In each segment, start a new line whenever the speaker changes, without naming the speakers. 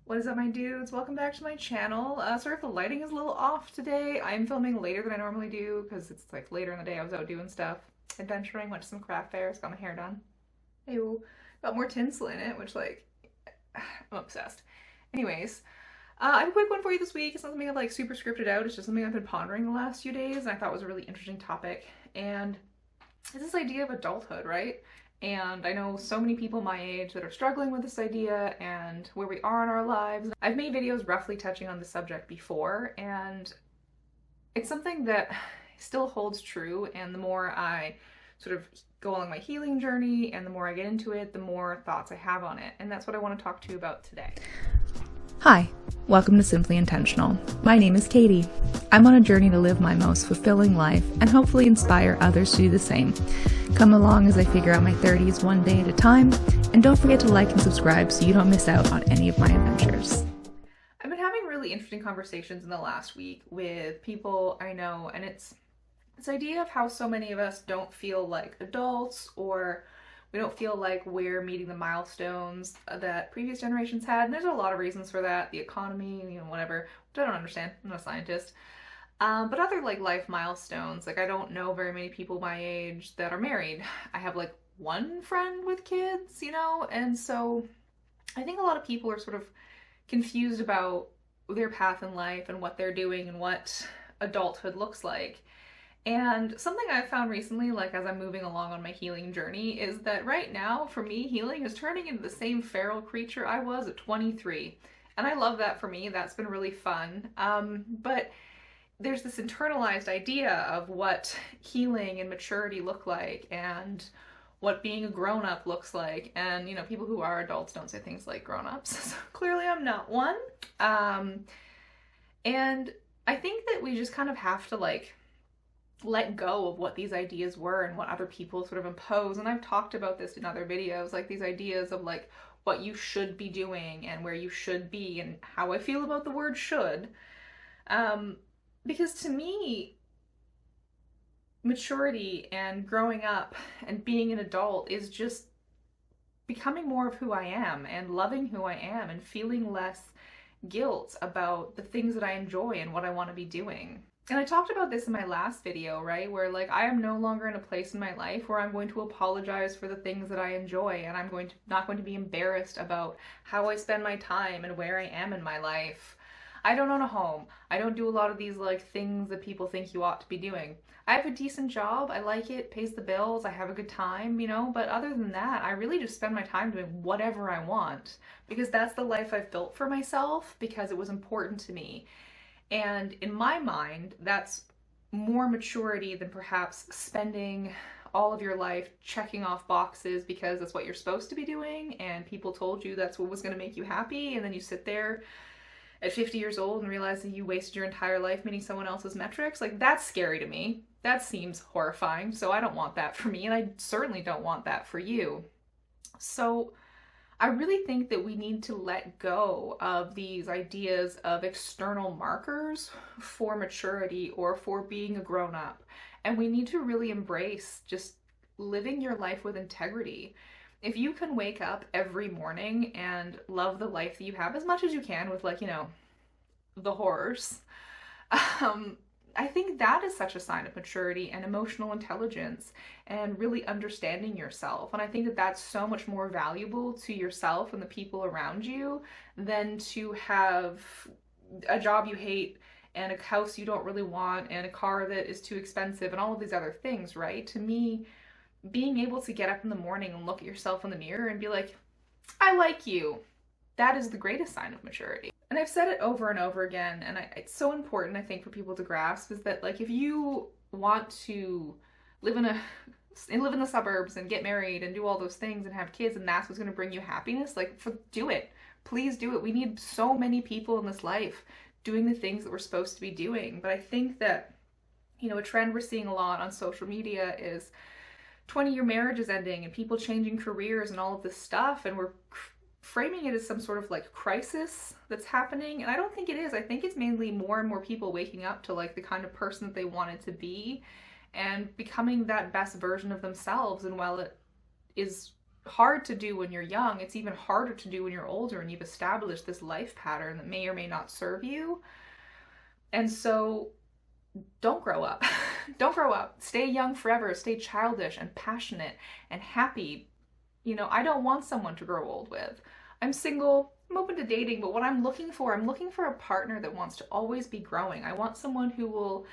What is up, my dudes? Welcome back to my channel. Sorry if the lighting is a little off today. I'm filming later than I normally do because it's like later in the day. I was out doing stuff, adventuring, went to some craft fairs, got my hair done. Ew. Got more tinsel in it, which like, I'm obsessed. Anyways, I have a quick one for you this week. It's not something I've like super scripted out. It's just something I've been pondering the last few days and I thought was a really interesting topic. And it's this idea of adulthood, right? And I know so many people my age that are struggling with this idea and where we are in our lives. I've made videos roughly touching on the subject before, and it's something that still holds true. And the more I sort of go along my healing journey and the more I get into it, the more thoughts I have on it. And that's what I want to talk to you about today.
Hi, welcome to Simply Intentional. My name is Katie. I'm on a journey to live my most fulfilling life and hopefully inspire others to do the same. Come along as I figure out my 30s one day at a time, and don't forget to like and subscribe so you don't miss out on any of my adventures.
I've been having really interesting conversations in the last week with people I know, and it's this idea of how so many of us don't feel like adults, or we don't feel like we're meeting the milestones that previous generations had. And there's a lot of reasons for that. The economy, whatever, which I don't understand. I'm not a scientist. But other like life milestones, like I don't know very many people my age that are married. I have like one friend with kids, and so I think a lot of people are sort of confused about their path in life and what they're doing and what adulthood looks like. And something I've found recently, like as I'm moving along on my healing journey, is that right now, for me, healing is turning into the same feral creature I was at 23. And I love that for me. That's been really fun. But there's this internalized idea of what healing and maturity look like and what being a grown-up looks like. And, people who are adults don't say things like grown-ups. So clearly I'm not one. And I think that we just kind of have to like let go of what these ideas were and what other people sort of impose. And I've talked about this in other videos, like these ideas of like what you should be doing and where you should be and how I feel about the word should. Because to me, maturity and growing up and being an adult is just becoming more of who I am and loving who I am and feeling less guilt about the things that I enjoy and what I want to be doing. And I talked about this in my last video, right? Where like I am no longer in a place in my life where I'm going to apologize for the things that I enjoy, and I'm not going to be embarrassed about how I spend my time and where I am in my life. I don't own a home. I don't do a lot of these like things that people think you ought to be doing. I have a decent job. I like it, pays the bills. I have a good time, but other than that, I really just spend my time doing whatever I want because that's the life I've built for myself because it was important to me. And in my mind, that's more maturity than perhaps spending all of your life checking off boxes because that's what you're supposed to be doing and people told you that's what was going to make you happy, and then you sit there at 50 years old and realize that you wasted your entire life meeting someone else's metrics. Like, that's scary to me. That seems horrifying. So I don't want that for me, and I certainly don't want that for you. So I really think that we need to let go of these ideas of external markers for maturity or for being a grown up. And we need to really embrace just living your life with integrity. If you can wake up every morning and love the life that you have as much as you can with like, the horrors, I think that is such a sign of maturity and emotional intelligence and really understanding yourself. And I think that that's so much more valuable to yourself and the people around you than to have a job you hate and a house you don't really want and a car that is too expensive and all of these other things, right? To me, being able to get up in the morning and look at yourself in the mirror and be like, I like you, that is the greatest sign of maturity. And I've said it over and over again, and it's so important, I think, for people to grasp, is that like if you want to live in the suburbs and get married and do all those things and have kids and that's what's going to bring you happiness, like do it. Please do it. We need so many people in this life doing the things that we're supposed to be doing. But I think that, a trend we're seeing a lot on social media is 20-year marriages ending and people changing careers and all of this stuff, and we're framing it as some sort of like crisis that's happening, and I don't think it is. I think it's mainly more and more people waking up to like the kind of person that they wanted to be and becoming that best version of themselves. And while it is hard to do when you're young. It's even harder to do when you're older and you've established this life pattern that may or may not serve you. And so don't grow up. Don't grow up. Stay young forever. Stay childish and passionate and happy. You know, I don't want someone to grow old with. I'm single. I'm open to dating, but what I'm looking for a partner that wants to always be growing. I want someone who will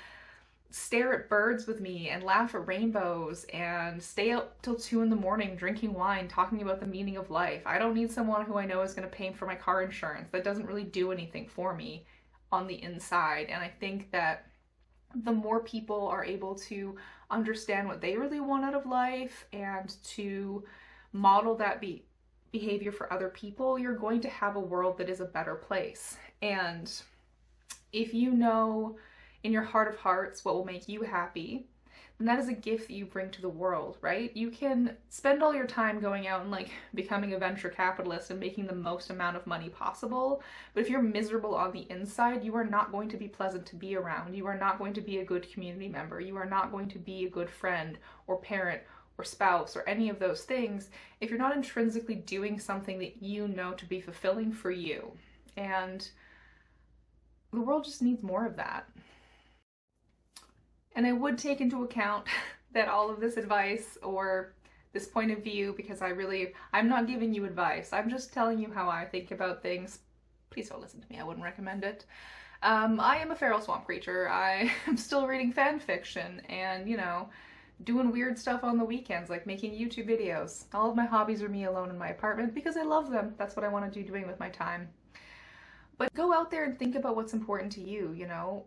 stare at birds with me and laugh at rainbows and stay up till 2 in the morning drinking wine, talking about the meaning of life. I don't need someone who I know is going to pay for my car insurance. That doesn't really do anything for me on the inside. And I think that the more people are able to understand what they really want out of life and to model that behavior for other people, you're going to have a world that is a better place. And if you know in your heart of hearts what will make you happy, then that is a gift that you bring to the world, right? You can spend all your time going out and like becoming a venture capitalist and making the most amount of money possible. But if you're miserable on the inside, you are not going to be pleasant to be around. You are not going to be a good community member. You are not going to be a good friend or parent or spouse or any of those things if you're not intrinsically doing something that you know to be fulfilling for you. And the world just needs more of that. And I would take into account that all of this advice or this point of view, because I'm not giving you advice. I'm just telling you how I think about things. Please don't listen to me. I wouldn't recommend it. I am a feral swamp creature. I am still reading fan fiction and, you know, doing weird stuff on the weekends, like making YouTube videos. All of my hobbies are me alone in my apartment because I love them. That's what I want to do doing with my time. But go out there and think about what's important to you, you know?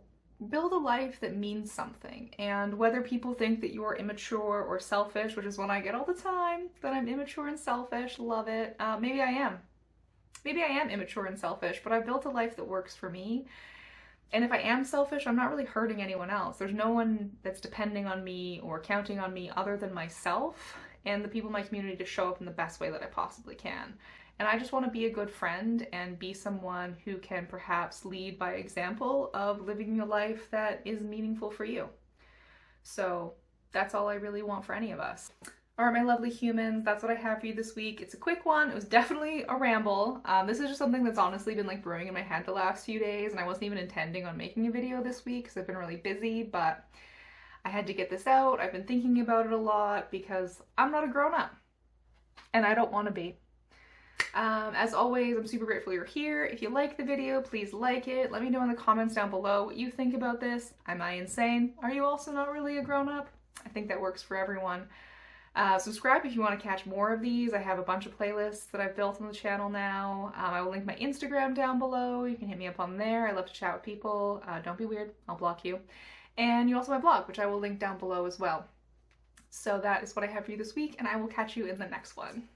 Build a life that means something. And whether people think that you're immature or selfish, which is one I get all the time, that I'm immature and selfish, love it. Maybe I am. Maybe I am immature and selfish, but I've built a life that works for me. And if I am selfish, I'm not really hurting anyone else. There's no one that's depending on me or counting on me other than myself and the people in my community to show up in the best way that I possibly can. And I just want to be a good friend and be someone who can perhaps lead by example of living a life that is meaningful for you. So that's all I really want for any of us. All right, my lovely humans, that's what I have for you this week. It's a quick one. It was definitely a ramble. This is just something that's honestly been like brewing in my head the last few days, and I wasn't even intending on making a video this week because I've been really busy, but I had to get this out. I've been thinking about it a lot because I'm not a grown-up, and I don't want to be. As always, I'm super grateful you're here. If you like the video, please like it. Let me know in the comments down below what you think about this. Am I insane? Are you also not really a grown-up? I think that works for everyone. Subscribe if you want to catch more of these. I have a bunch of playlists that I've built on the channel now. I will link my Instagram down below. You can hit me up on there. I love to chat with people. Don't be weird. I'll block you. And you also have my blog, which I will link down below as well. So that is what I have for you this week, and I will catch you in the next one.